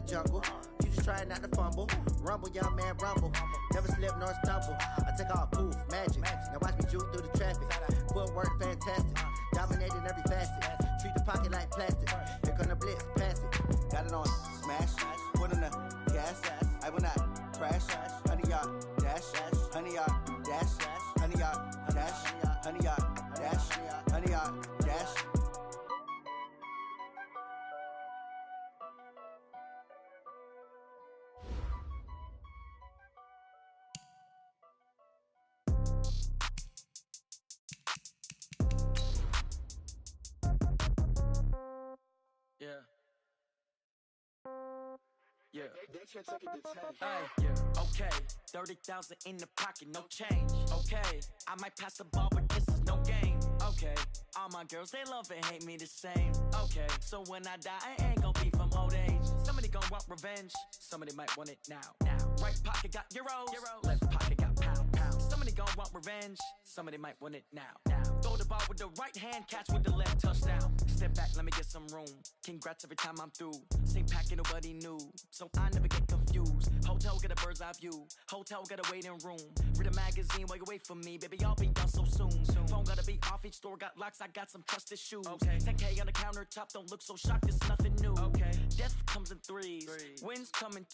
jungle. You just trying not to fumble. Rumble, young man, rumble. Never slip nor stumble. I take off, poof, magic. Now watch me juke through the traffic. Footwork, fantastic. Dominating every facet. Treat the pocket like plastic. Here come the blitz, pass it. Got it on, smash. Put in the gas. I will not crash. 100-yard dash. 100-yard dash. 100-yard dash. 100-yard dash. 100-yard dash. Okay, 30,000 in the pocket, no change. Okay, I might pass the ball, but this is no game. Okay, all my girls, they love and hate me the same. Okay, so when I die, I ain't gon' be from old age. Somebody gon' want revenge, somebody might want it now. Right pocket got euros, left pocket got pound. Somebody gon' want revenge, somebody might want it now. Throw the ball with the right hand, catch with the left, touchdown. Step back, let me get some room. Congrats every time I'm through. Same packet, nobody knew, so I never get confused. Hotel get a bird's eye view. Hotel got a waiting room. Read a magazine while you wait for me, baby. I'll be done so soon. Phone gotta be off. Each store got locks. I got some trusted shoes. Okay. 10K on the countertop. Don't look so shocked. It's nothing new. Okay. Death comes in threes. Winds come in.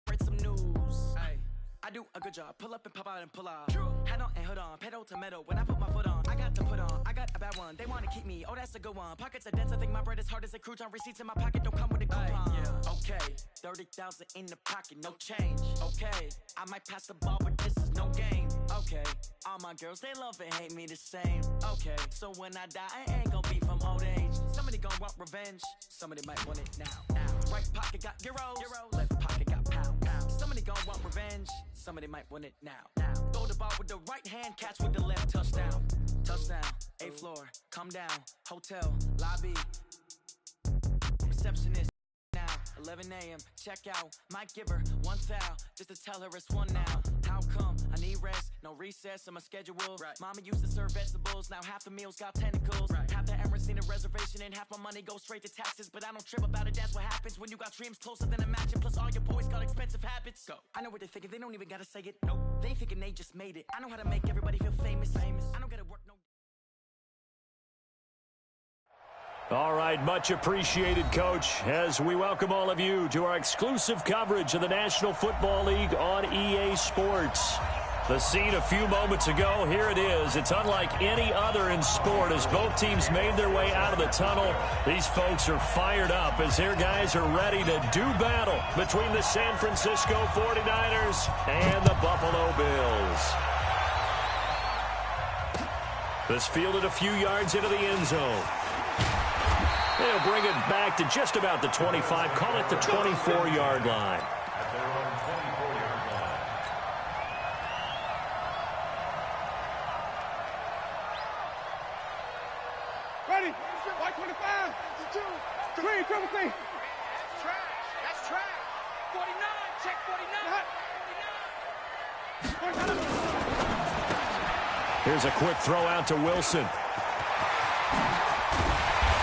Write some news. Ay. I do a good job. Pull up and pop out and pull out. Head on and hood on. Pedal to metal. When I put my foot on, I got to put on. I got a bad one. They want to keep me. Oh, that's a good one. Pockets are dense. I think my bread is hard as a crouton. Receipts in my pocket don't come with a coupon. Okay. 30,000 in the pocket. No change. Okay. I might pass the ball, but this is no game. Okay. All my girls, they love and hate me the same. Okay. So when I die, I ain't gon' be from old age. Somebody gon' want revenge. Somebody might want it now. Right pocket got euros. Left pocket got pound. Somebody gon' want revenge. Somebody might want it now. Throw the ball with the right hand, catch with the left, touchdown. Touchdown, 8th floor, come down. Hotel, lobby. Receptionist now, 11 a.m. Check out, might give her one foul just to tell her it's one now. How come? I need rest, no recess in my schedule. Mama used to serve vegetables, now half the meals got tentacles. Half the Emirates need a reservation and half my money goes straight to taxes. But I don't trip about it, that's what happens when you got dreams closer than a match. And plus all your boys got expensive habits. Go. I know what they're thinking, they don't even gotta say it. Nope. They ain't thinking they just made it. I know how to make everybody feel famous. I don't gotta work no. All right, much appreciated, Coach, as we welcome all of you to our exclusive coverage of the National Football League on EA Sports. The scene a few moments ago, here it is. It's unlike any other in sport as both teams made their way out of the tunnel. These folks are fired up as their guys are ready to do battle between the San Francisco 49ers and the Buffalo Bills. This fielded a few yards into the end zone. They'll bring it back to just about the 25, call it the 24-yard line. Ready? White 25. 2, 3, triple C. That's trash. That's trash. 49. Check 49. 49. Here's a quick throw out to Wilson.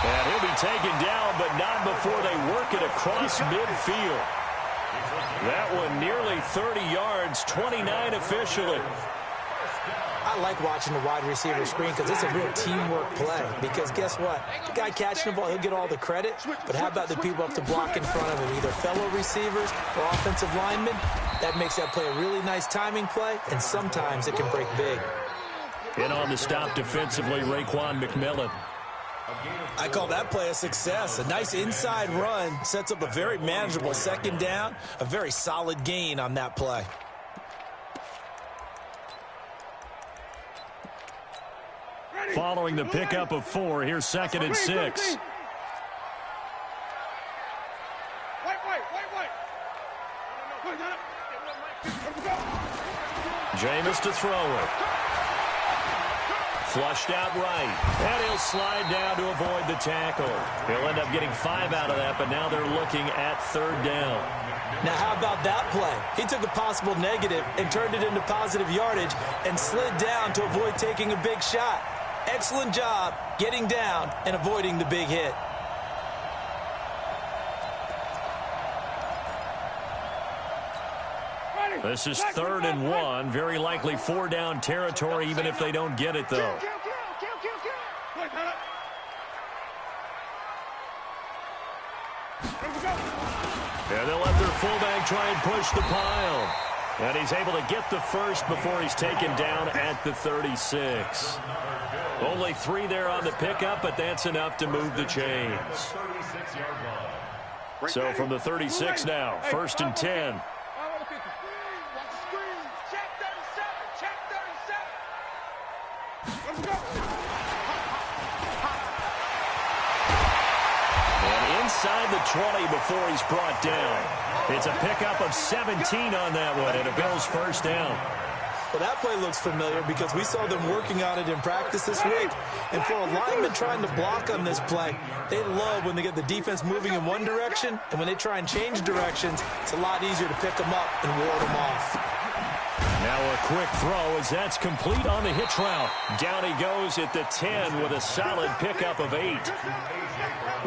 And he'll be taken down, but not before they work it across midfield. That one nearly 30 yards, 29 officially. I like watching the wide receiver screen because it's a real teamwork play. Because guess what? The guy catching the ball, he'll get all the credit. But how about the people up to block in front of him, either fellow receivers or offensive linemen? That makes that play a really nice timing play, and sometimes it can break big. In on the stop defensively, Raekwon McMillan. I call that play a success. A nice inside run sets up a very manageable second down, a very solid gain on that play. Following the pickup of 4, here's 2nd and 6. Jameis to throw it. Flushed out right, and he'll slide down to avoid the tackle. He'll end up getting 5 out of that, but now they're looking at 3rd down. Now, how about that play? He took a possible negative and turned it into positive yardage and slid down to avoid taking a big shot. Excellent job getting down and avoiding the big hit. This is 3rd and 1. Very likely 4-down territory, even if they don't get it, though. And they'll let their fullback try and push the pile. And he's able to get the first before he's taken down at the 36. Only 3 there on the pickup, but that's enough to move the chains. So from the 36 now, 1st and 10. Inside the 20 before he's brought down. It's a pickup of 17 on that one, and a Bills first down. Well, that play looks familiar because we saw them working on it in practice this week. And for a lineman trying to block on this play, they love when they get the defense moving in one direction, and when they try and change directions, it's a lot easier to pick them up and ward them off. Now a quick throw as that's complete on the hitch route. Down he goes at the 10 with a solid pickup of 8.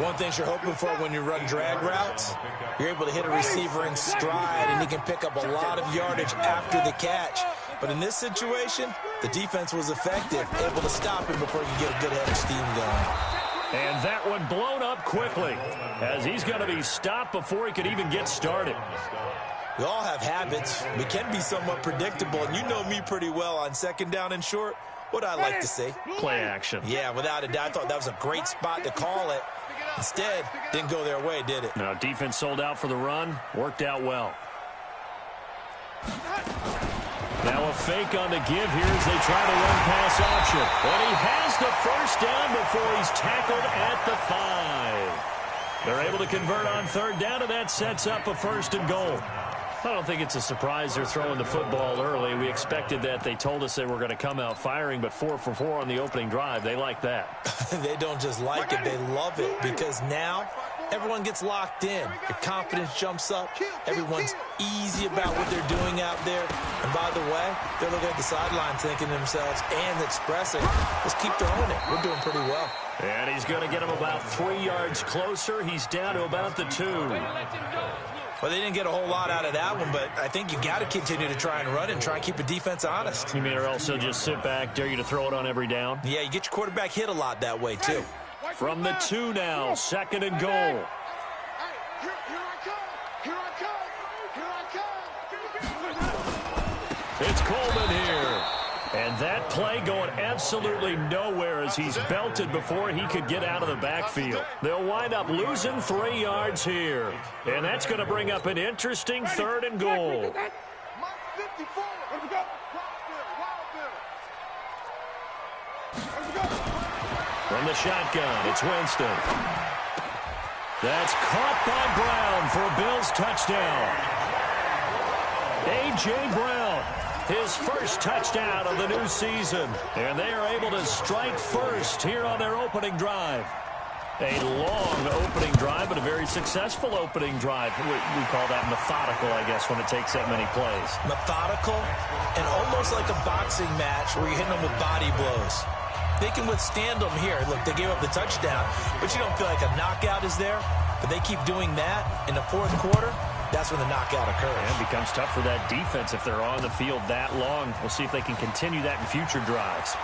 One thing you're hoping for when you run drag routes, you're able to hit a receiver in stride, and he can pick up a lot of yardage after the catch. But in this situation, the defense was effective, able to stop him before he could get a good head of steam going. And that one blown up quickly as he's going to be stopped before he could even get started. We all have habits. We can be somewhat predictable, and you know me pretty well on 2nd down and short. What I like to say? Play action. Yeah, without a doubt. I thought that was a great spot to call it. Instead, didn't go their way, did it? No, defense sold out for the run. Worked out well. Now a fake on the give here as they try to run pass option. And he has the first down before he's tackled at the 5. They're able to convert on 3rd down, and that sets up a 1st and goal. I don't think it's a surprise they're throwing the football early. We expected that. They told us they were going to come out firing, but 4 for 4 on the opening drive. They like that. They don't just like it. They love it because now everyone gets locked in. Your confidence jumps up. Everyone's easy about what they're doing out there. And by the way, they're looking at the sideline thinking to themselves and expressing, let's keep throwing it. We're doing pretty well. And he's going to get him about 3 yards closer. He's down to about the 2. Well, they didn't get a whole lot out of that one, but I think you got to continue to try and run and try and keep the defense honest. You mean or else he'll just sit back, dare you to throw it on every down? Yeah, you get your quarterback hit a lot that way, too. From the 2 now, 2nd and goal. It's Coleman here. And that play going absolutely nowhere as he's belted before he could get out of the backfield. They'll wind up losing 3 yards here. And that's going to bring up an interesting 3rd and goal. From the shotgun, it's Winston. That's caught by Brown for a Bills touchdown. A.J. Brown, his first touchdown of the new season. And they are able to strike first here on their opening drive. A long opening drive, but a very successful opening drive. We call that methodical, I guess, when it takes that many plays. Methodical and almost like a boxing match where you're hitting them with body blows. They can withstand them here. Look, they gave up the touchdown, but you don't feel like a knockout is there. But they keep doing that in the 4th quarter. That's when the knockout occurs. And it becomes tough for that defense if they're on the field that long. We'll see if they can continue that in future drives.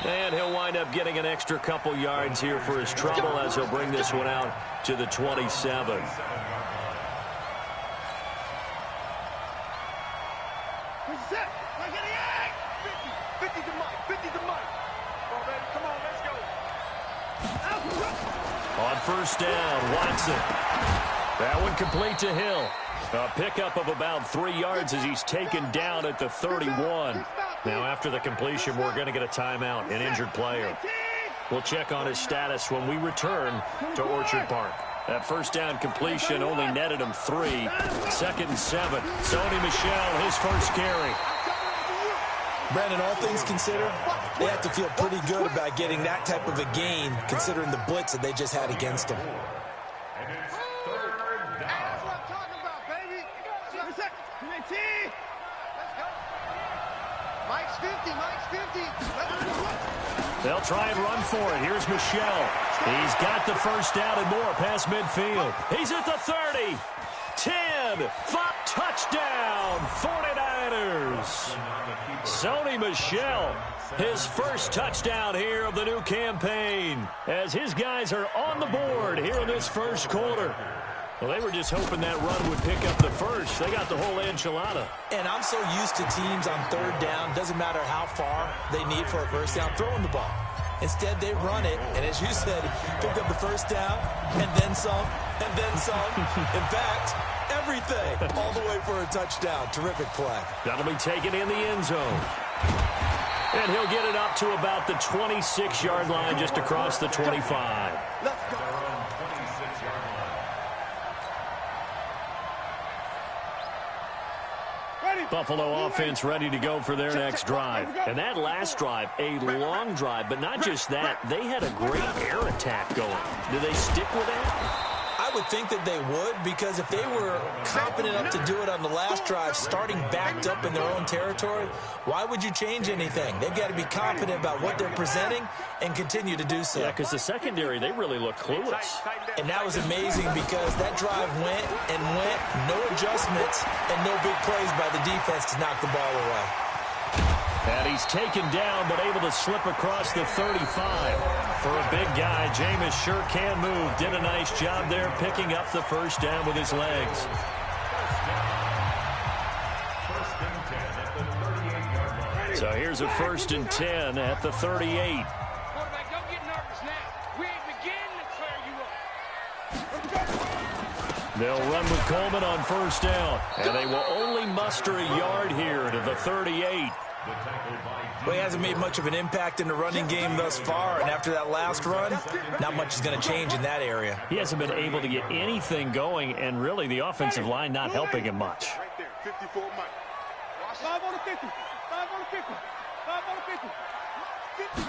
And he'll wind up getting an extra couple yards here for his trouble as he'll bring this one out to the 27. On 1st down, Watson. That one complete to Hill. A pickup of about 3 yards as he's taken down at the 31. Now, after the completion, we're going to get a timeout, an injured player. We'll check on his status when we return to Orchard Park. That 1st down completion only netted him 3. 2nd and 7. Sony Michel, his first carry. Brandon, all things considered, they have to feel pretty good about getting that type of a gain, considering the blitz that they just had against them. They'll try and run for it. Here's Michel. He's got the 1st down and more past midfield. He's at the 30. 10. 5. Touchdown, 49ers. Sony Michel, his first touchdown here of the new campaign, as his guys are on the board here in this first quarter. Well, they were just hoping that run would pick up the first. They got the whole enchilada. And I'm so used to teams on third down, doesn't matter how far they need for a first down, throwing the ball. Instead, they run it, and as you said, pick up the first down, and then some, and then some. In fact, everything, all the way for a touchdown. Terrific play. That'll be taken in the end zone. And he'll get it up to about the 26-yard line, just across the 25. Let's go. Buffalo offense ready to go for their next drive. And that last drive, a long drive, but not just that, they had a great air attack going. Do they stick with that? I would think that they would, because if they were confident enough to do it on the last drive, starting backed up in their own territory, why would you change anything? They've got to be confident about what they're presenting and continue to do so. Yeah, because the secondary, they really look clueless. And that was amazing because that drive went and went, no adjustments, and no big plays by the defense to knock the ball away. And he's taken down, but able to slip across the 35. For a big guy, Jameis sure can move. Did a nice job there picking up the first down with his legs. So here's a 1st and 10 at the 38. Quarterback, don't get nervous now. We ain't beginning to clear you up. They'll run with Coleman on first down. And they will only muster a yard here to the 38. Well, he hasn't made much of an impact in the running game thus far, and after that last run, not much is going to change in that area. He hasn't been able to get anything going, and really the offensive line not helping him much. Right there, 54 Mike. 5 on the 50. 5 on the 50. 5 on the 50.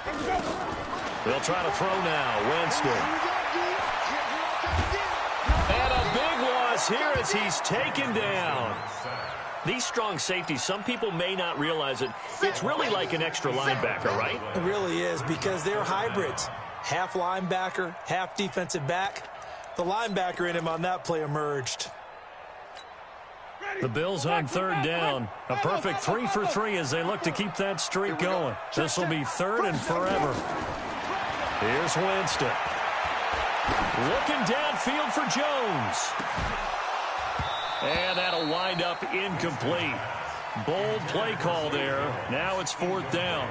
Let's go. They'll try to throw now. Winston. And a big loss here as he's taken down. These strong safeties, some people may not realize it. It's really like an extra linebacker, right? It really is, because they're hybrids. Half linebacker, half defensive back. The linebacker in him on that play emerged. The Bills on third down. A perfect 3 for 3 as they look to keep that streak going. This will be third and forever. Here's Winston. Looking downfield for Jones. And that'll wind up incomplete. Bold play call there. Now it's 4th down.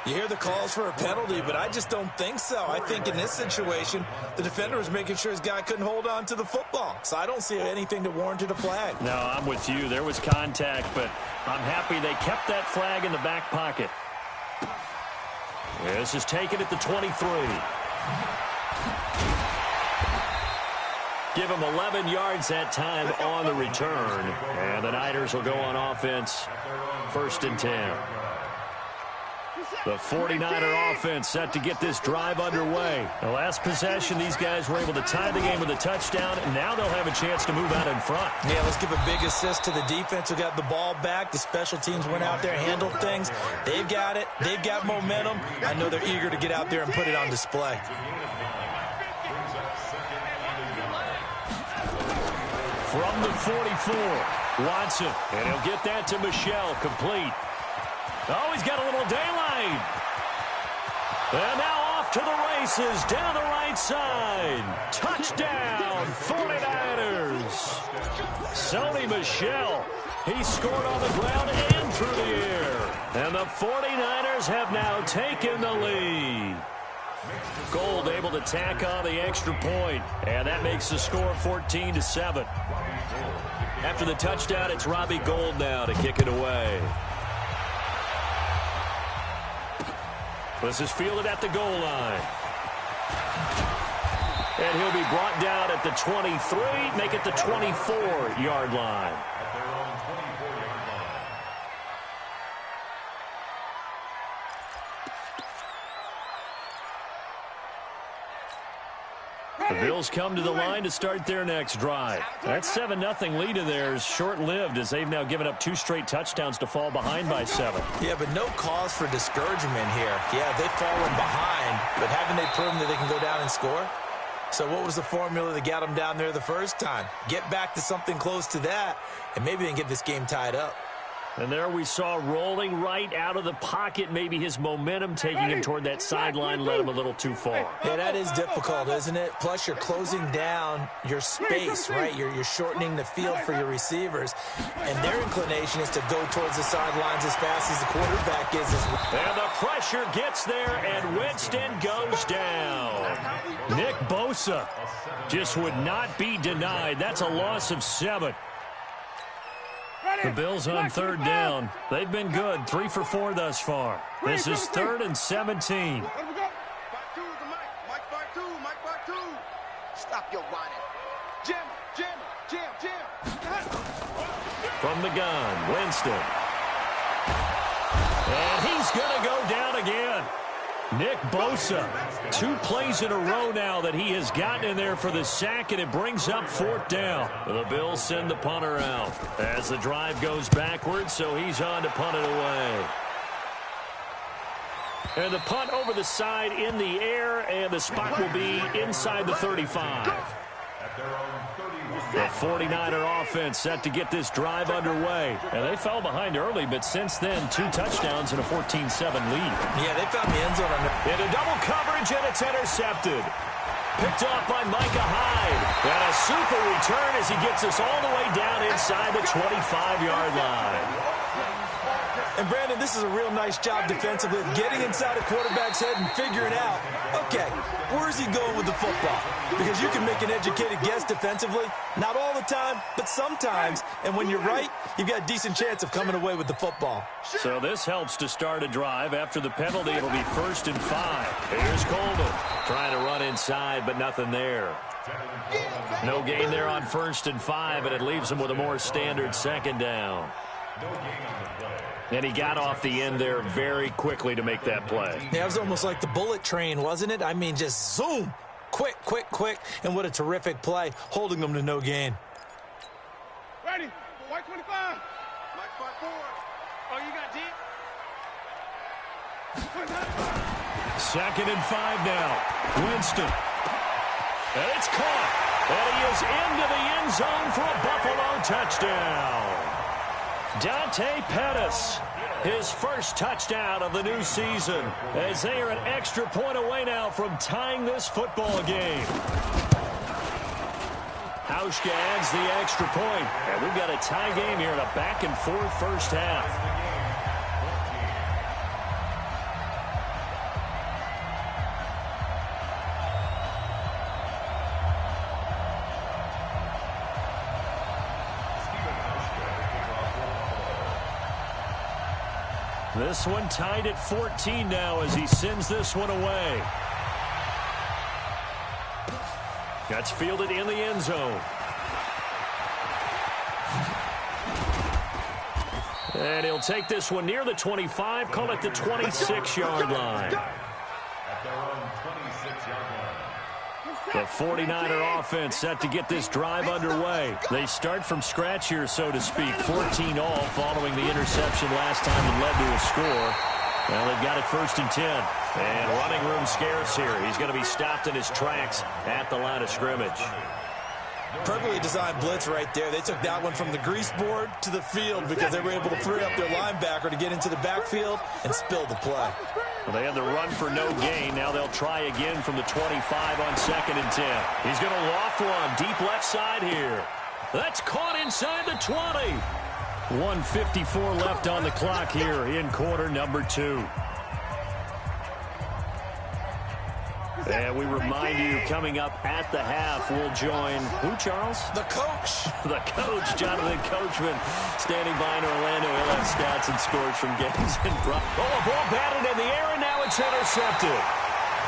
You hear the calls for a penalty, but I just don't think so. I think in this situation, the defender was making sure his guy couldn't hold on to the football. So I don't see anything that warranted a flag. No, I'm with you. There was contact, but I'm happy they kept that flag in the back pocket. This is taken at the 23. Give him 11 yards that time on the return. And the Niners will go on offense. 1st and 10. The 49er offense set to get this drive underway. The last possession, these guys were able to tie the game with a touchdown, and now they'll have a chance to move out in front. Yeah, let's give a big assist to the defense who got the ball back. The special teams went out there, handled things. They've got it. They've got momentum. I know they're eager to get out there and put it on display. From the 44, Watson, and he'll get that to Michel, complete. Oh, he's got a little daylight. And now off to the races, down the right side. Touchdown, 49ers. Sony Michel, he scored on the ground and through the air. And the 49ers have now taken the lead. Gold able to tack on the extra point, and that makes the score 14-7. After the touchdown, it's Robbie Gould now to kick it away. This is fielded at the goal line. And he'll be brought down at the 23, make it the 24-yard line. The Bills come to the line to start their next drive. That 7-0 lead of theirs short-lived as they've now given up 2 straight touchdowns to fall behind by 7. Yeah, but no cause for discouragement here. Yeah, they've fallen behind, but haven't they proven that they can go down and score? So what was the formula that got them down there the first time? Get back to something close to that, and maybe they can get this game tied up. And there we saw rolling right out of the pocket. Maybe his momentum taking him toward that sideline led him a little too far. Yeah, that is difficult, isn't it? Plus, you're closing down your space, right? You're shortening the field for your receivers. And their inclination is to go towards the sidelines as fast as the quarterback is. And the pressure gets there, and Winston goes down. Nick Bosa just would not be denied. That's a loss of 7. The Bills on 3rd down. They've been good, 3 for 4 thus far. This is 3rd and 17. Stop your whining. Jim. From the gun, Winston. And he's going to go down again. Nick Bosa, 2 plays in a row now that he has gotten in there for the sack, and it brings up 4th down. The Bills send the punter out as the drive goes backwards, so he's on to punt it away. And the punt over the side in the air, and the spot will be inside the 35. The 49er offense set to get this drive underway. And they fell behind early, but since then, 2 touchdowns and a 14-7 lead. Yeah, they found the end zone. Into double coverage, and it's intercepted. Picked off by Micah Hyde. And a super return as he gets us all the way down inside the 25-yard line. And, Brandon, this is a real nice job defensively of getting inside a quarterback's head and figuring out, okay, where's he going with the football? Because you can make an educated guess defensively. Not all the time, but sometimes. And when you're right, you've got a decent chance of coming away with the football. So this helps to start a drive. After the penalty, it'll be 1st and 5. Here's Coleman trying to run inside, but nothing there. No gain there on 1st and 5, and it leaves him with a more standard 2nd down. And he got off the end there very quickly to make that play. Yeah, it was almost like the bullet train, wasn't it? I mean, just zoom. Quick. And what a terrific play, holding them to no gain. Ready. White 25. Mike 5-4. Oh, you got deep. 2nd and 5 now. Winston. And it's caught. And he is into the end zone for a Buffalo touchdown. Dante Pettis, his first touchdown of the new season, as they are an extra point away now from tying this football game. Hauschka adds the extra point, and we've got a tie game here in a back-and-forth first half. This one tied at 14 now as he sends this one away. That's fielded in the end zone. And he'll take this one near the 25, call it the 26-yard line. The 49er offense set to get this drive underway. They start from scratch here, so to speak. 14 all following the interception last time that led to a score. Well, they've got it 1st and 10. And running room scarce here. He's going to be stopped in his tracks at the line of scrimmage. Perfectly designed blitz right there. They took that one from the grease board to the field because they were able to free up their linebacker to get into the backfield and spill the play. Well, they had the run for no gain. Now they'll try again from the 25 on 2nd and 10. He's going to loft one deep left side here. That's caught inside the 20. 1:54 left on the clock here in quarter number 2. And we remind you, coming up at the half, we'll join who, Charles? The coach. The coach, Jonathan Coachman, standing by in Orlando. He'll have stats and scores from games in front. Oh, a ball batted in the air, and now it's intercepted.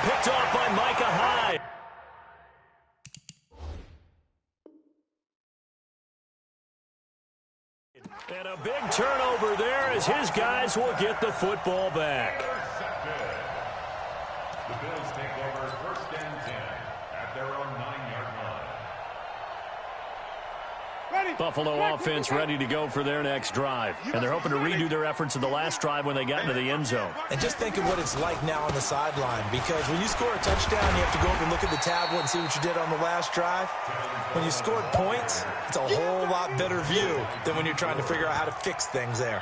Picked off by Micah Hyde. And a big turnover there as his guys will get the football back. The Bills take over 1st and 10 at their own 9-yard line. Ready. Buffalo offense ready to go for their next drive. And they're hoping to redo their efforts in the last drive when they got into the end zone. And just think of what it's like now on the sideline, because when you score a touchdown, you have to go up and look at the tablet and see what you did on the last drive. When you scored points, it's a whole lot better view than when you're trying to figure out how to fix things there.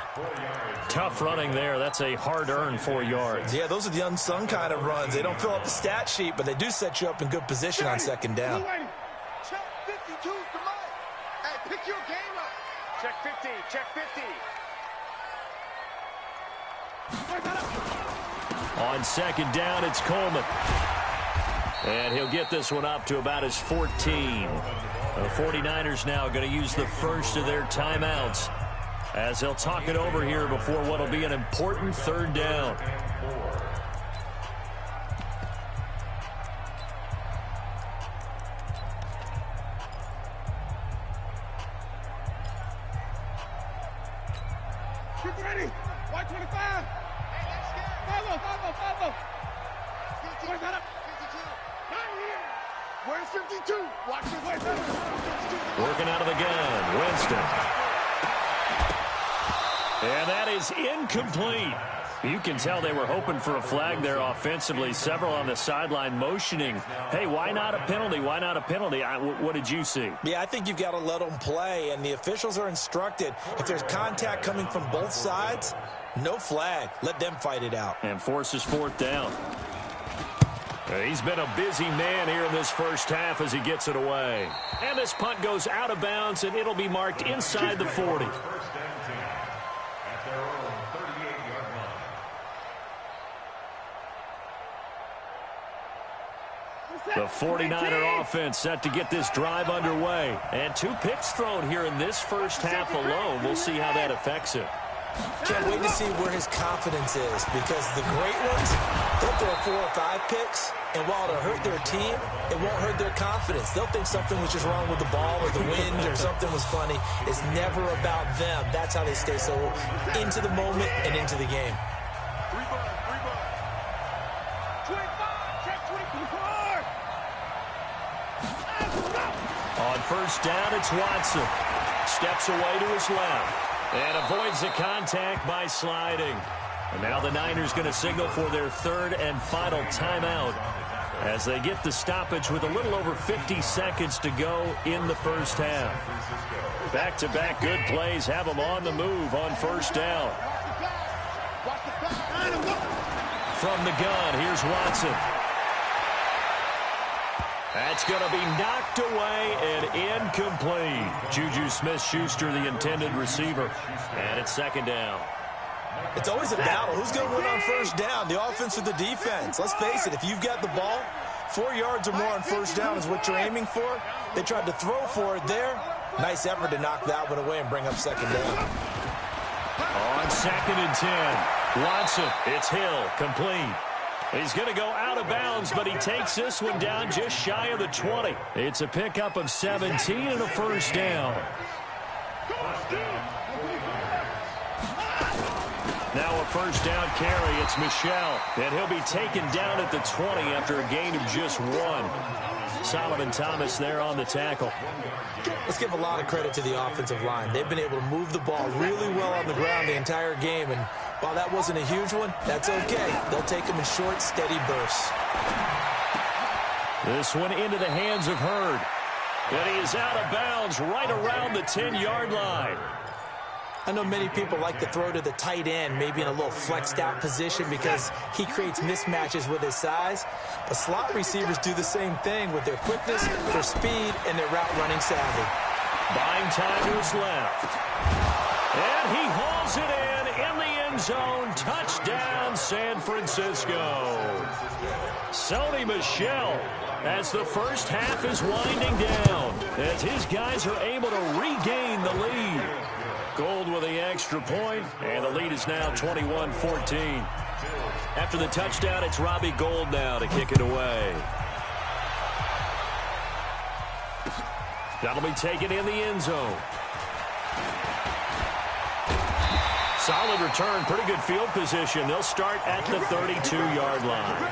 Tough running there. That's a hard-earned 4 yards. Yeah, those are the unsung kind of runs. They don't fill up the stat sheet, but they do set you up in good position on second down. Check 52's the mic. Hey, pick your game up. Check 50. Check 50. On second down, it's Coleman. And he'll get this one up to about his 14. The 49ers now going to use the first of their timeouts as they'll talk it over here before what will be an important third down. Get ready. White 25. Follow. Where's that up? 52. Not here. Where's 52? Watch this way. Working out of the gun, Winston. And that is incomplete. You can tell they were hoping for a flag there offensively. Several on the sideline motioning, hey, why not a penalty? Why not a penalty? What did you see? Yeah, I think you've got to let them play, and the officials are instructed. If there's contact coming from both sides, no flag. Let them fight it out. And forces fourth down. He's been a busy man here in this first half as he gets it away. And this punt goes out of bounds, and it'll be marked inside the 40. The 49er offense set to get this drive underway. And 2 picks thrown here in this first half alone. We'll see how that affects it. Can't wait to see where his confidence is, because the great ones, they'll throw 4 or 5 picks, and while it'll hurt their team, it won't hurt their confidence. They'll think something was just wrong with the ball or the wind or something was funny. It's never about them. That's how they stay so into the moment and into the game. 25. Check 24. On first down, it's Watson. Steps away to his left. And avoids the contact by sliding. And now the Niners going to signal for their third and final timeout as they get the stoppage with a little over 50 seconds to go in the first half. Back-to-back good plays have them on the move on first down. From the gun, here's Watson. That's going to be knocked away and incomplete. Juju Smith-Schuster, the intended receiver. And it's second down. It's always a battle. Who's going to win on first down, the offense or the defense? Let's face it, if you've got the ball, 4 yards or more on first down is what you're aiming for. They tried to throw for it there. Nice effort to knock that one away and bring up second down. On second and 10, Watson, it's Hill, complete. He's going to go out of bounds, but he takes this one down just shy of the 20. It's a pickup of 17 and a first down. Now a first down carry. It's Michelle, and he'll be taken down at the 20 after a gain of just 1. Solomon Thomas there on the tackle. Let's give a lot of credit to the offensive line. They've been able to move the ball really well on the ground the entire game, and while that wasn't a huge one, that's okay. They'll take them in short, steady bursts. This one into the hands of Hurd. And he is out of bounds right around the 10-yard line. I know many people like to throw to the tight end, maybe in a little flexed out position because he creates mismatches with his size. But slot receivers do the same thing with their quickness, their speed, and their route running savvy. Buying time to his left. And he hauls it in the end zone. Touchdown, San Francisco. Sony Michel, as the first half is winding down, as his guys are able to regain the lead. Gold with the extra point, and the lead is now 21-14. After the touchdown, it's Robbie Gould now to kick it away. That'll be taken in the end zone. Solid return, pretty good field position. They'll start at the 32-yard line.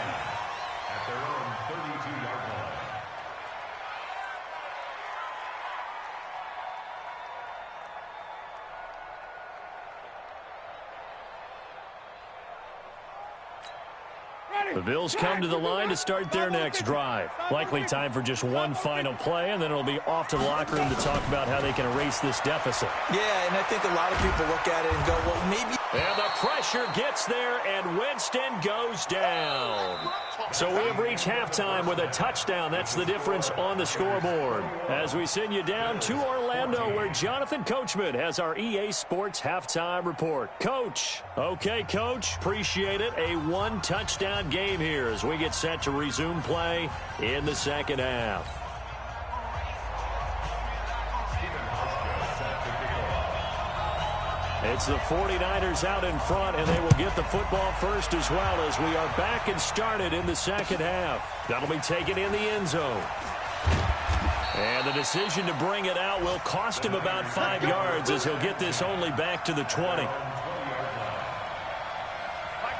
The Bills come to the line to start their next drive. Likely time for just one final play, and then it'll be off to the locker room to talk about how they can erase this deficit. Yeah, and I think a lot of people look at it and go, well, maybe. And the pressure gets there, and Winston goes down. So we have reached halftime with a touchdown. That's the difference on the scoreboard. As we send you down to Orlando, where Jonathan Coachman has our EA Sports halftime report. Coach. Okay, Coach. Appreciate it. A one-touchdown game here as we get set to resume play in the second half. It's the 49ers out in front, and they will get the football first as well as we are back and started in the second half. That'll be taken in the end zone. And the decision to bring it out will cost him about 5 yards as he'll get this only back to the 20.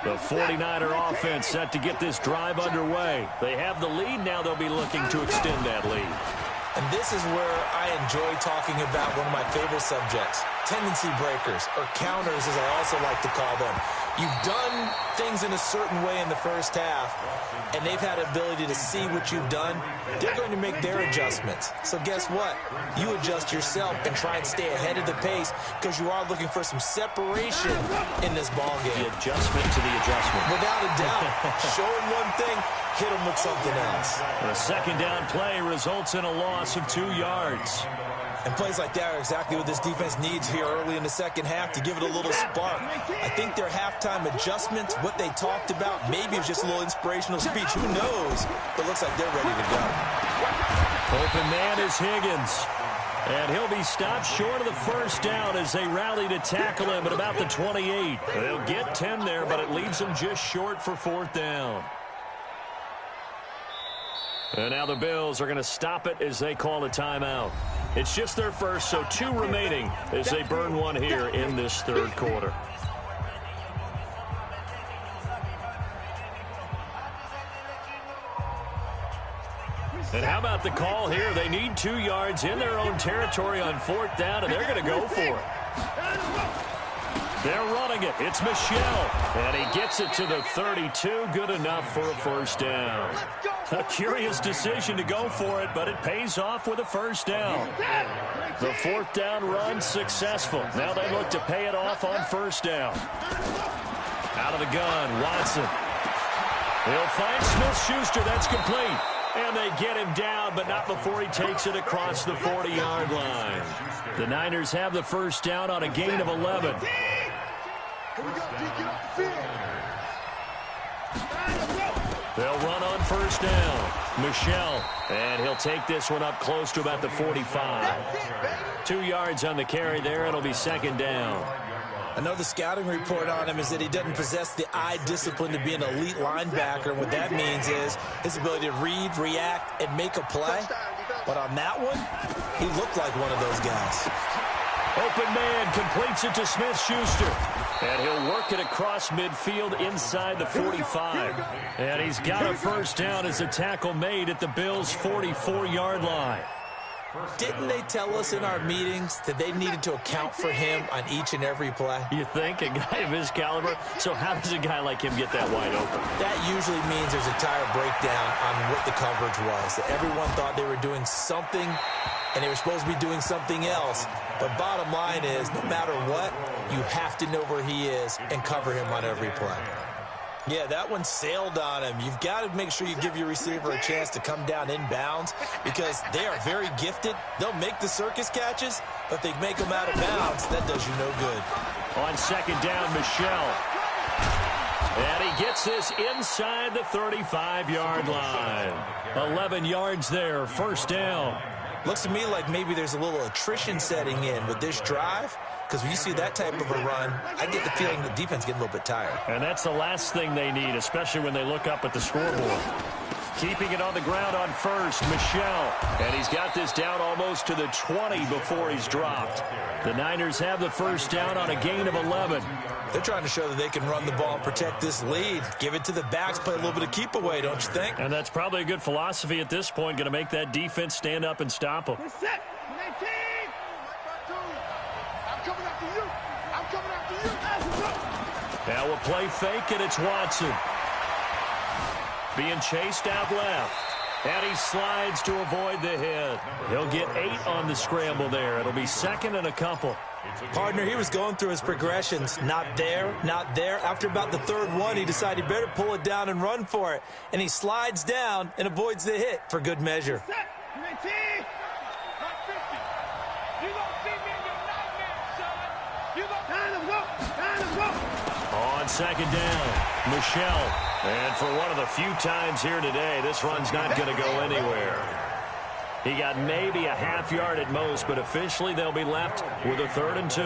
The 49er offense set to get this drive underway. They have the lead. Now they'll be looking to extend that lead. And this is where I enjoy talking about one of my favorite subjects, tendency breakers, or counters as I also like to call them. You've done things in a certain way in the first half, and they've had the ability to see what you've done. They're going to make their adjustments. So guess what? You adjust yourself and try and stay ahead of the pace because you are looking for some separation in this ball game. The adjustment to the adjustment. Without a doubt. Show them one thing, hit them with something else. A second down play results in a loss of 2 yards. And plays like that are exactly what this defense needs here early in the second half to give it a little spark. I think their halftime adjustments, what they talked about, maybe it's just a little inspirational speech. Who knows? But it looks like they're ready to go. Open man is Higgins. And he'll be stopped short of the first down as they rally to tackle him at about the 28. They'll get 10 there, but it leaves them just short for fourth down. And now the Bills are going to stop it as they call a timeout. It's just their first, so 2 remaining as they burn one here in this third quarter. And how about the call here? They need 2 yards in their own territory on fourth down, and they're going to go for it. They're running it. It's Michelle. And he gets it to the 32. Good enough for a first down. A curious decision to go for it, but it pays off with a first down. The fourth down run successful. Now they look to pay it off on first down. Out of the gun, Watson. He'll find Smith-Schuster. That's complete. And they get him down, but not before he takes it across the 40-yard line. The Niners have the first down on a gain of 11. They'll run on first down. Michelle, and he'll take this one up close to about the 45. 2 yards on the carry there. It'll be second down. I know the scouting report on him is that he doesn't possess the eye discipline to be an elite linebacker. And what that means is his ability to read, react, and make a play. But on that one, he looked like one of those guys. Open man completes it to Smith-Schuster. And he'll work it across midfield inside the 45. And he's got a first down as a tackle made at the Bills' 44-yard line. Didn't they tell us in our meetings that they needed to account for him on each and every play? You think? A guy of his caliber? So how does a guy like him get that wide open? That usually means there's a tire breakdown on what the coverage was. That everyone thought they were doing something, and they were supposed to be doing something else. But bottom line is, no matter what, you have to know where he is and cover him on every play. Yeah, that one sailed on him. You've got to make sure you give your receiver a chance to come down inbounds because they are very gifted. They'll make the circus catches, but if they make them out of bounds, that does you no good. On second down, Michelle. And he gets this inside the 35-yard line. 11 yards there, first down. Looks to me like maybe there's a little attrition setting in with this drive. Because when you see that type of a run, I get the feeling the defense getting a little bit tired. And that's the last thing they need, especially when they look up at the scoreboard. Keeping it on the ground on first, Michelle. And he's got this down almost to the 20 before he's dropped. The Niners have the first down on a gain of 11. They're trying to show that they can run the ball and protect this lead. Give it to the backs, play a little bit of keep away, don't you think? And that's probably a good philosophy at this point, going to make that defense stand up and stop them. Now we'll play fake, and it's Watson. being chased out left. And he slides to avoid the hit. He'll get 8 on the scramble there. It'll be 2nd and a couple. Partner, he was going through his progressions. Not there, not there. After about the 3rd one, he decided he better pull it down and run for it. And he slides down and avoids the hit for good measure. On 2nd down, Michelle. And for one of the few times here today, this run's not going to go anywhere. He got maybe a half yard at most, but officially they'll be left with a 3rd and 2.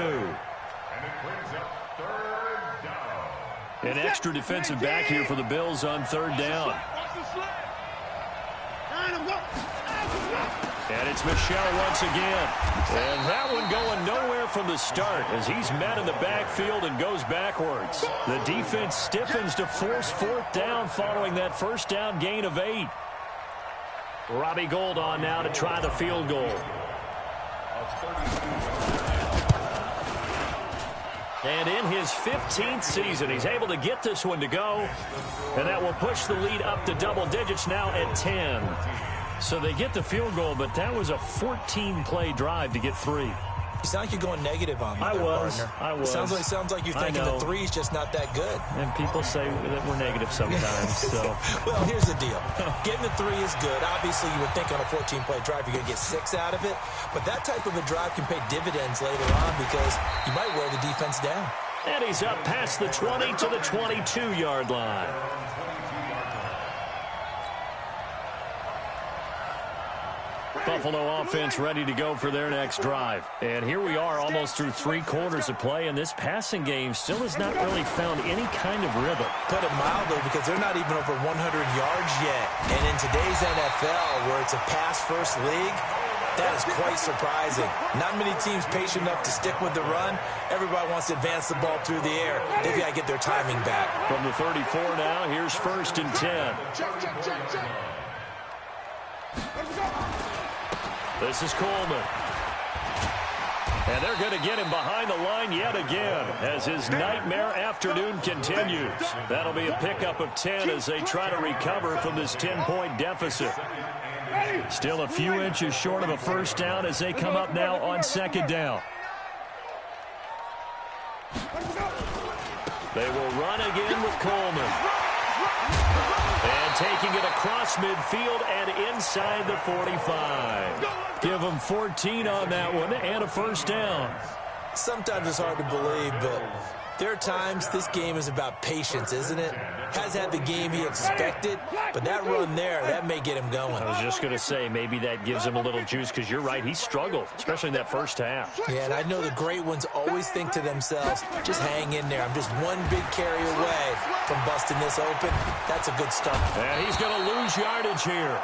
An extra defensive back here for the Bills on 3rd down. And it's Michelle once again. And that one going nowhere from the start as he's met in the backfield and goes backwards. The defense stiffens to force 4th down following that 1st down gain of 8. Robbie Gould on now to try the field goal. And in his 15th season, he's able to get this one to go. And that will push the lead up to double digits now at 10. So they get the field goal, but that was a 14-play drive to get 3. You sound like you're going negative on me, I was. It sounds like you're thinking the 3's just not that good. And people say that we're negative sometimes. So, well, here's the deal. Getting the 3 is good. Obviously, you would think on a 14-play drive you're going to get 6 out of it. But that type of a drive can pay dividends later on because you might wear the defense down. And he's up past the 20 to the 22-yard line. Buffalo offense ready to go for their next drive. And here we are almost through 3 quarters of play, and this passing game still has not really found any kind of rhythm. Put it mildly, because they're not even over 100 yards yet. And in today's NFL, where it's a pass-first league, that is quite surprising. Not many teams patient enough to stick with the run. Everybody wants to advance the ball through the air. They've got to get their timing back. From the 34 now, here's 1st and 10. This is Coleman. And they're going to get him behind the line yet again as his nightmare afternoon continues. That'll be a pickup of 10 as they try to recover from this 10-point deficit. Still a few inches short of a 1st down as they come up now on 2nd down. They will run again with Coleman. And taking it across midfield and inside the 45. Give them 14 on that one and a 1st down. Sometimes it's hard to believe, but there are times this game is about patience, isn't it? Has had the game he expected, but that run there, that may get him going. I was just going to say, maybe that gives him a little juice because you're right, he struggled, especially in that 1st half. Yeah, and I know the great ones always think to themselves, just hang in there. I'm just one big carry away from busting this open. That's a good start. And he's going to lose yardage here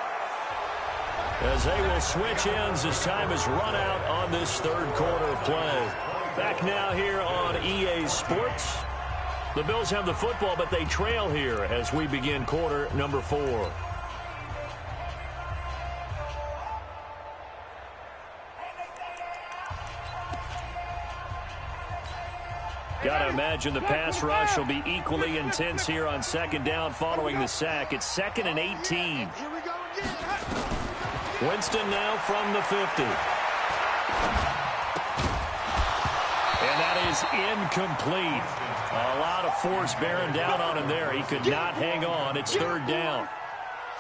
as they will switch ends as time is run out on this 3rd quarter of play. Back now here on EA Sports. The Bills have the football, but they trail here as we begin quarter number 4. Got to imagine the pass rush will be equally intense here on 2nd down following the sack. It's 2nd and 18. Winston now from the 50. And that is incomplete. A lot of force bearing down on him there. He could not hang on. It's 3rd down.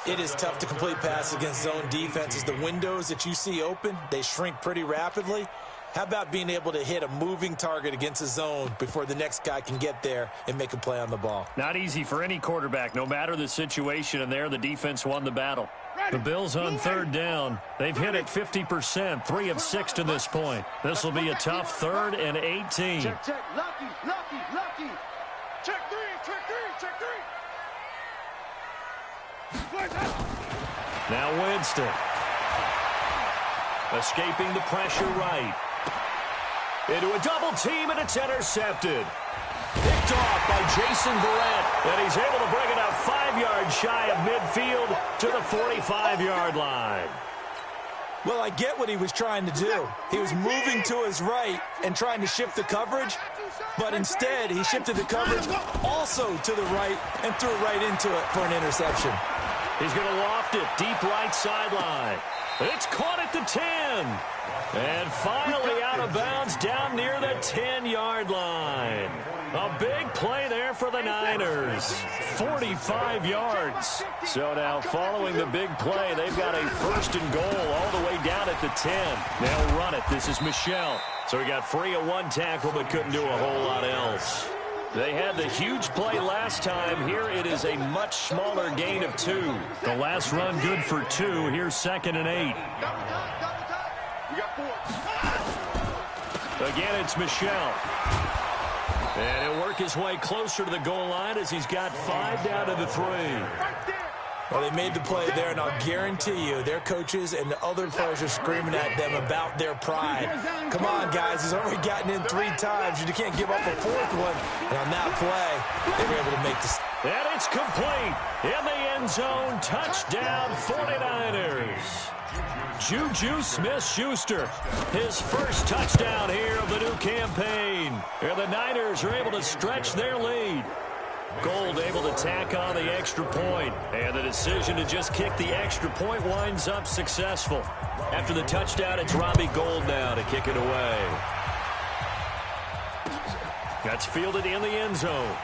It is tough to complete passes against zone defenses. The windows that you see open, they shrink pretty rapidly. How about being able to hit a moving target against a zone before the next guy can get there and make a play on the ball? Not easy for any quarterback, no matter the situation, and there the defense won the battle. The Bills on 3rd down. They've hit it 50%, 3 of 6 to this point. This will be a tough 3rd and 18. Check, check, lucky, lucky, lucky. Check 3, check 3, check 3. Now Winston. Escaping the pressure right. Into a double team, and it's intercepted. Picked off by Jason Verrett, and he's able to bring it up 5 yards shy of midfield to the 45-yard line. Well, I get what he was trying to do. He was moving to his right and trying to shift the coverage, but instead he shifted the coverage also to the right and threw it right into it for an interception. He's going to loft it deep right sideline. It's caught at the 10. And finally out of bounds down near the 10-yard line. A big play there for the Niners. 45 yards. So now following the big play, they've got a first and goal all the way down at the 10. They'll run it. This is Michel. So he got free of one tackle but couldn't do a whole lot else. They had the huge play last time. Here it is a much smaller gain of 2. The last run good for 2. Here's 2nd and 8. Again, it's Michel. And he'll work his way closer to the goal line as he's got 5 down to the 3. Well, they made the play there, and I'll guarantee you their coaches and the other players are screaming at them about their pride. Come on, guys. He's already gotten in 3 times. You can't give up a 4th one. And on that play, they were able to make this. And it's complete. In the end zone, touchdown 49ers. Juju Smith-Schuster, his first touchdown here of the new campaign. And the Niners are able to stretch their lead. Gold able to tack on the extra point. And the decision to just kick the extra point winds up successful. After the touchdown, it's Robbie Gould now to kick it away. That's fielded in the end zone.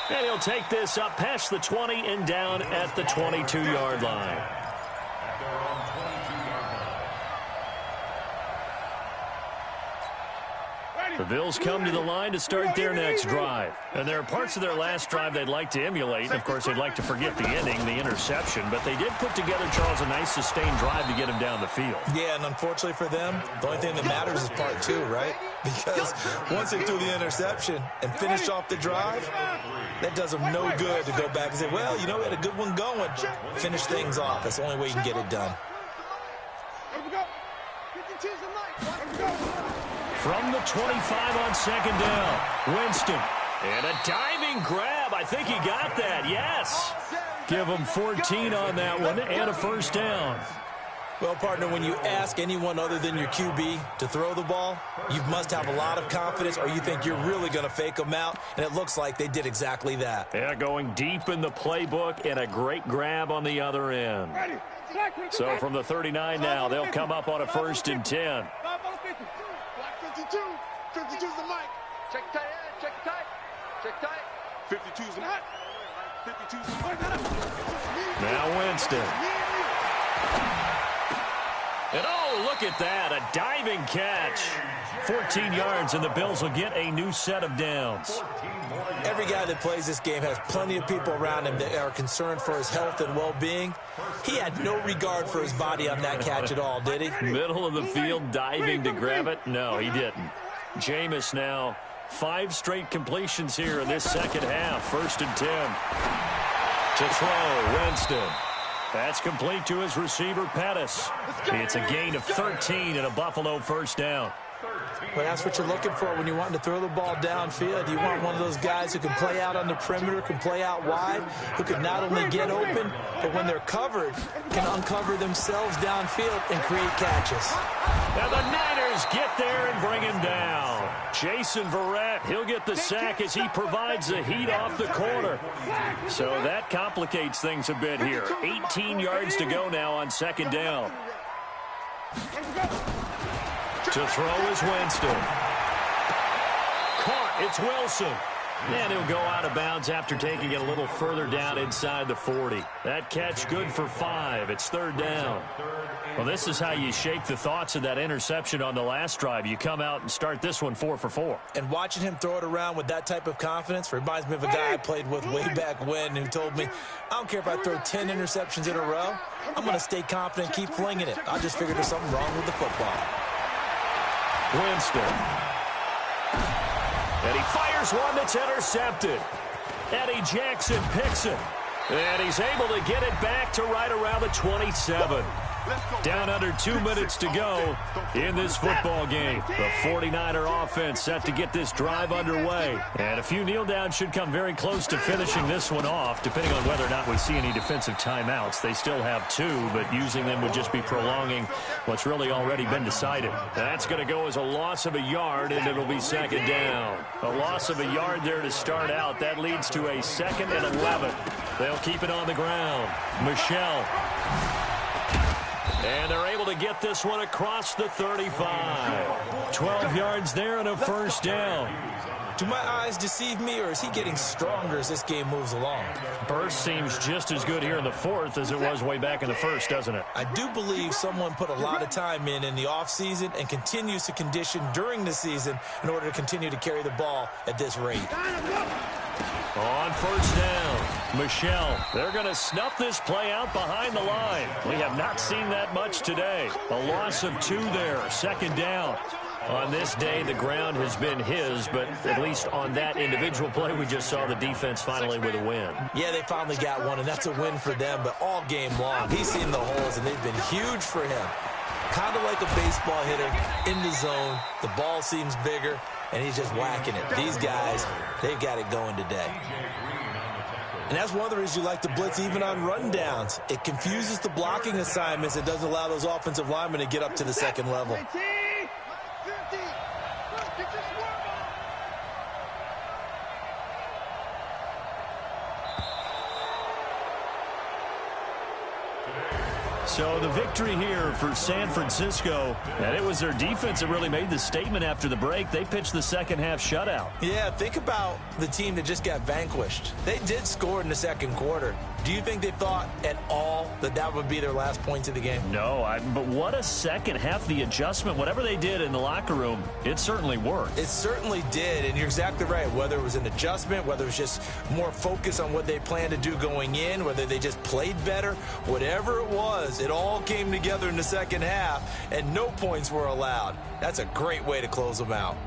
And he'll take this up past the 20 and down at the 22-yard line. The Bills come to the line to start their next drive. And there are parts of their last drive they'd like to emulate. And, of course, they'd like to forget the ending, the interception. But they did put together, Charles, a nice sustained drive to get him down the field. Yeah, and unfortunately for them, the only thing that matters is part 2, right? Because once they threw the interception and finished off the drive, that does them no good to go back and say, well, you know, we had a good one going. Finish things off. That's the only way you can get it done. From the 25 on 2nd down, Winston. And a diving grab. I think he got that. Yes. Give him 14 on that one and a first down. Well, partner, when you ask anyone other than your QB to throw the ball, you must have a lot of confidence or you think you're really going to fake them out, and it looks like they did exactly that. Yeah, going deep in the playbook and a great grab on the other end. So from the 39 now, they'll come up on a 1st and 10. 52's the mic. Check tight, check tight, check tight. 52's the mic. 52's the mic. Now Winston. And oh, look at that, a diving catch. 14 yards, and the Bills will get a new set of downs. Every guy that plays this game has plenty of people around him that are concerned for his health and well-being. He had no regard for his body on that catch at all, did he? Middle of the field, diving to grab it? No, he didn't. Jameis now, 5 straight completions here in this second half. 1st and 10. To throw, Winston. That's complete to his receiver, Pettis. It's a gain of 13 and a Buffalo first down. Well, that's what you're looking for when you want to throw the ball downfield. You want one of those guys who can play out on the perimeter, can play out wide, who can not only get open, but when they're covered, can uncover themselves downfield and create catches. Now the Niners get there and bring him down. Jason Verrett, he'll get the sack as he provides the heat off the corner. So that complicates things a bit here. 18 yards to go now on 2nd down. To throw is Winston. Caught, it's Wilson. And he'll go out of bounds after taking it a little further down inside the 40. That catch good for 5. It's 3rd down. Well, this is how you shake the thoughts of that interception on the last drive. You come out and start this one 4 for 4. And watching him throw it around with that type of confidence reminds me of a guy I played with way back when who told me, I don't care if I throw 10 interceptions in a row. I'm going to stay confident, keep flinging it. I just figured there's something wrong with the football. Winston. And he fires one that's intercepted. Eddie Jackson picks it. And he's able to get it back to right around the 27. Down under 2 minutes to go in this football game. The 49er offense set to get this drive underway. And a few kneel downs should come very close to finishing this one off, depending on whether or not we see any defensive timeouts. They still have 2, but using them would just be prolonging what's really already been decided. That's going to go as a loss of a yard, and it'll be second down. A loss of a yard there to start out. That leads to a 2nd and 11. They'll keep it on the ground. Michelle. And they're able to get this one across the 35. 12 yards there and a first down. Do my eyes deceive me, or is he getting stronger as this game moves along? Burst seems just as good here in the 4th as it was way back in the 1st, doesn't it? I do believe someone put a lot of time in the offseason and continues to condition during the season in order to continue to carry the ball at this rate. On first down, Michelle. They're going to snuff this play out behind the line. We have not seen that much today. A loss of 2 there, second down. On this day, the ground has been his, but at least on that individual play, we just saw the defense finally with a win. Yeah, they finally got one, and that's a win for them, but all game long, he's seen the holes, and they've been huge for him. Kind of like a baseball hitter in the zone. The ball seems bigger, and he's just whacking it. These guys, they've got it going today. And that's one of the reasons you like to blitz even on rundowns. It confuses the blocking assignments. It doesn't allow those offensive linemen to get up to the second level. So the victory here for San Francisco, and it was their defense that really made the statement after the break. They pitched the second half shutout. Yeah, think about the team that just got vanquished. They did score in the second quarter. Do you think they thought at all that that would be their last points of the game? No, but what a second half. The adjustment, whatever they did in the locker room, it certainly worked. It certainly did, and you're exactly right. Whether it was an adjustment, whether it was just more focus on what they planned to do going in, whether they just played better, whatever it was, it all came together in the second half, and no points were allowed. That's a great way to close them out.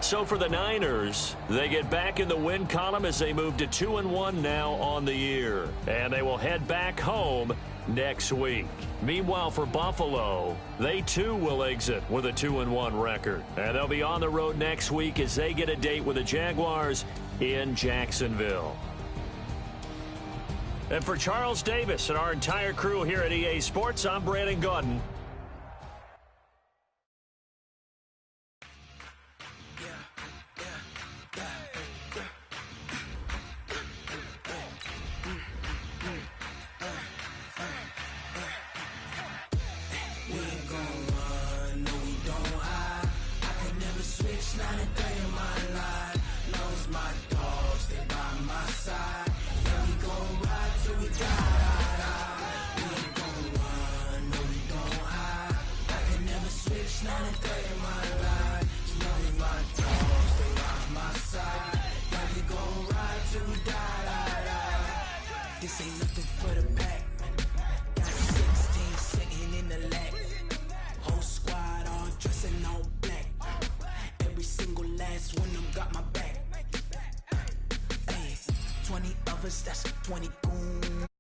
So for the Niners, they get back in the win column as they move to 2-1 now on the year. And they will head back home next week. Meanwhile, for Buffalo, they too will exit with a 2-1 record. And they'll be on the road next week as they get a date with the Jaguars in Jacksonville. And for Charles Davis and our entire crew here at EA Sports, I'm Brandon Gaudin. This ain't nothing for the pack. Got 16 sitting in the lag. Whole squad all dressing all black. Every single last one of them got my back. Hey, 20 of us, that's 20 goons.